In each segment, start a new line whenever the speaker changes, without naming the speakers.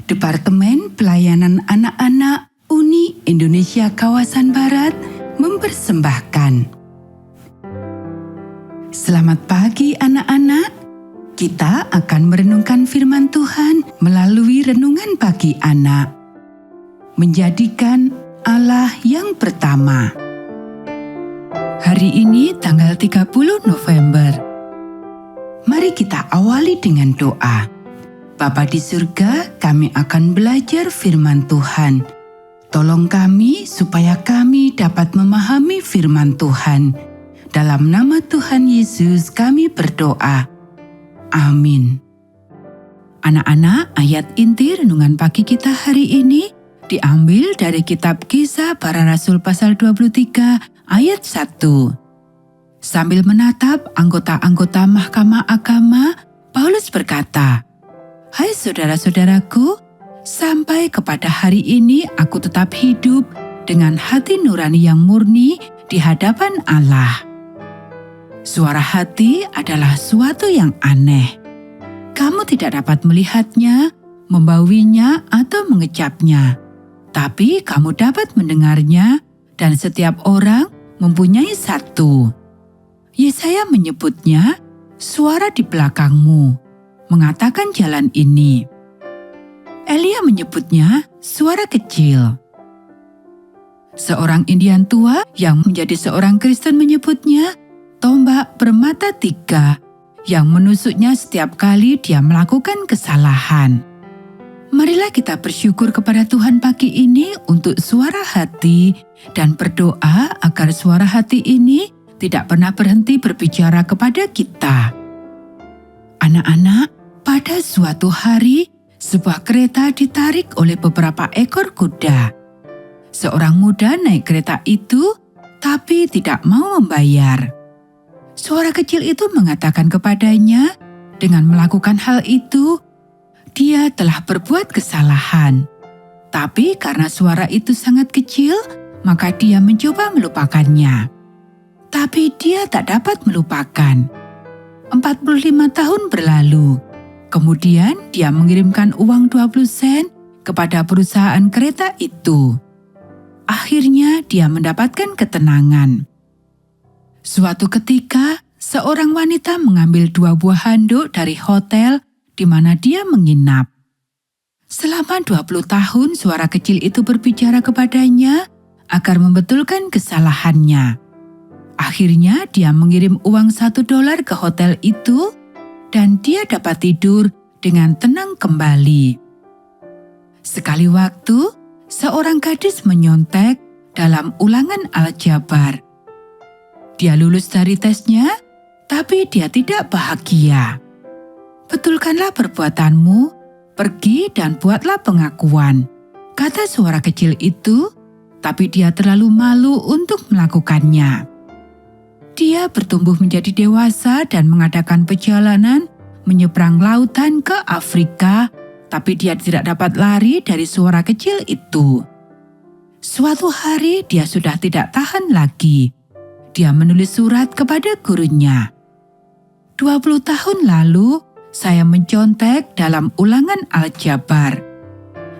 Departemen Pelayanan Anak-anak Uni Indonesia Kawasan Barat mempersembahkan. Selamat pagi anak-anak. Kita akan merenungkan firman Tuhan melalui renungan pagi anak. Menjadikan Allah yang pertama. Hari ini tanggal 30 November. Mari kita awali dengan doa. Bapa di surga, kami akan belajar firman Tuhan. Tolong kami supaya kami dapat memahami firman Tuhan. Dalam nama Tuhan Yesus kami berdoa. Amin. Anak-anak, ayat inti renungan pagi kita hari ini diambil dari kitab Kisah Para Rasul pasal 23 ayat 1. Sambil menatap anggota-anggota Mahkamah Agama, Paulus berkata, "Hai saudara-saudaraku, sampai kepada hari ini aku tetap hidup dengan hati nurani yang murni di hadapan Allah." Suara hati adalah suatu yang aneh. Kamu tidak dapat melihatnya, membauinya, atau mengecapnya. Tapi kamu dapat mendengarnya, dan setiap orang mempunyai satu. Yesaya menyebutnya suara di belakangmu, mengatakan jalan ini. Elia menyebutnya suara kecil. Seorang Indian tua yang menjadi seorang Kristen menyebutnya tombak bermata tiga yang menusuknya setiap kali dia melakukan kesalahan. Marilah kita bersyukur kepada Tuhan pagi ini untuk suara hati dan berdoa agar suara hati ini tidak pernah berhenti berbicara kepada kita. Anak-anak, pada suatu hari, sebuah kereta ditarik oleh beberapa ekor kuda. Seorang muda naik kereta itu, tapi tidak mau membayar. Suara kecil itu mengatakan kepadanya, dengan melakukan hal itu, dia telah berbuat kesalahan. Tapi karena suara itu sangat kecil, maka dia mencoba melupakannya. Tapi dia tak dapat melupakan. 45 tahun berlalu. Kemudian dia mengirimkan uang 20 sen kepada perusahaan kereta itu. Akhirnya dia mendapatkan ketenangan. Suatu ketika, seorang wanita mengambil 2 buah handuk dari hotel di mana dia menginap. Selama 20 tahun suara kecil itu berbicara kepadanya agar membetulkan kesalahannya. Akhirnya dia mengirim uang $1 ke hotel itu dan dia dapat tidur dengan tenang kembali. Sekali waktu, seorang gadis menyontek dalam ulangan aljabar. Dia lulus dari tesnya, tapi dia tidak bahagia. "Betulkanlah perbuatanmu, pergi dan buatlah pengakuan," kata suara kecil itu, tapi dia terlalu malu untuk melakukannya. Dia bertumbuh menjadi dewasa dan mengadakan perjalanan menyeberang lautan ke Afrika, tapi dia tidak dapat lari dari suara kecil itu. Suatu hari dia sudah tidak tahan lagi. Dia menulis surat kepada gurunya. 20 tahun lalu, saya mencontek dalam ulangan aljabar.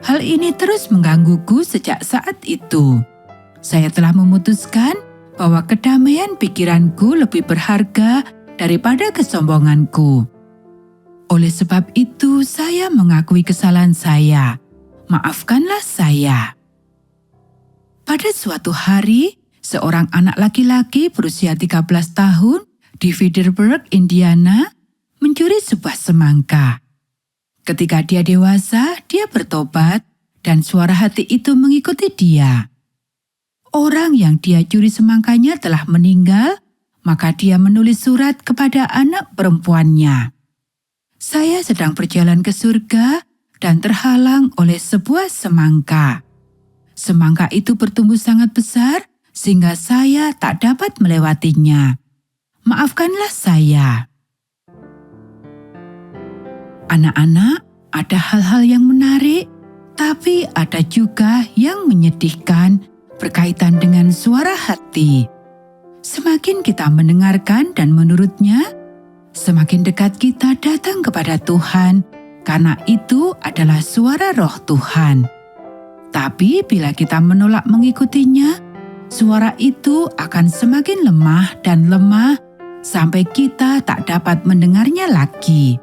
Hal ini terus menggangguku sejak saat itu. Saya telah memutuskan bahwa kedamaian pikiranku lebih berharga daripada kesombonganku. Oleh sebab itu, saya mengakui kesalahan saya. Maafkanlah saya. Pada suatu hari, seorang anak laki-laki berusia 13 tahun di Fredericksburg, Indiana, mencuri sebuah semangka. Ketika dia dewasa, dia bertobat dan suara hati itu mengikuti dia. Orang yang dia curi semangkanya telah meninggal, maka dia menulis surat kepada anak perempuannya. "Saya sedang berjalan ke surga dan terhalang oleh sebuah semangka. Semangka itu bertumbuh sangat besar sehingga saya tak dapat melewatinya. Maafkanlah saya." Anak-anak, ada hal-hal yang menarik, tapi ada juga yang menyedihkan berkaitan dengan suara hati. Semakin kita mendengarkan dan menurutnya, semakin dekat kita datang kepada Tuhan karena itu adalah suara Roh Tuhan. Tapi bila kita menolak mengikutinya, suara itu akan semakin lemah dan lemah sampai kita tak dapat mendengarnya lagi.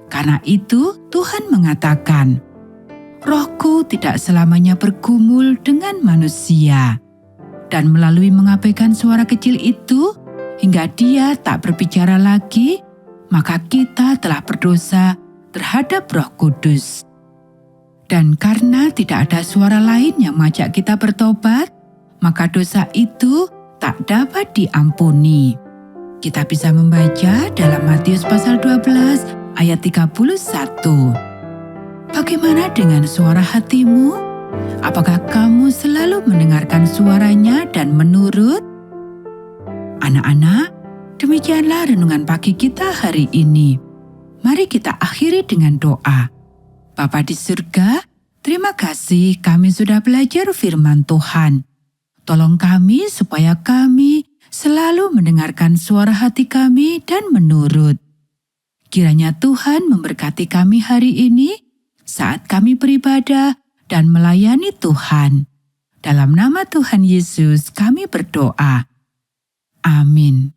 Karena itu Tuhan mengatakan, "Rohku tidak selamanya bergumul dengan manusia." Dan melalui mengabaikan suara kecil itu, hingga dia tak berbicara lagi, maka kita telah berdosa terhadap Roh Kudus. Dan karena tidak ada suara lain yang mengajak kita bertobat, maka dosa itu tak dapat diampuni. Kita bisa membaca dalam Matius pasal 12 ayat 31. Bagaimana dengan suara hatimu? Apakah kamu selalu mendengarkan suaranya dan menurut? Anak-anak, demikianlah renungan pagi kita hari ini. Mari kita akhiri dengan doa. Bapa di surga, terima kasih kami sudah belajar firman Tuhan. Tolong kami supaya kami selalu mendengarkan suara hati kami dan menurut. Kiranya Tuhan memberkati kami hari ini saat kami beribadah dan melayani Tuhan. Dalam nama Tuhan Yesus kami berdoa. Amin.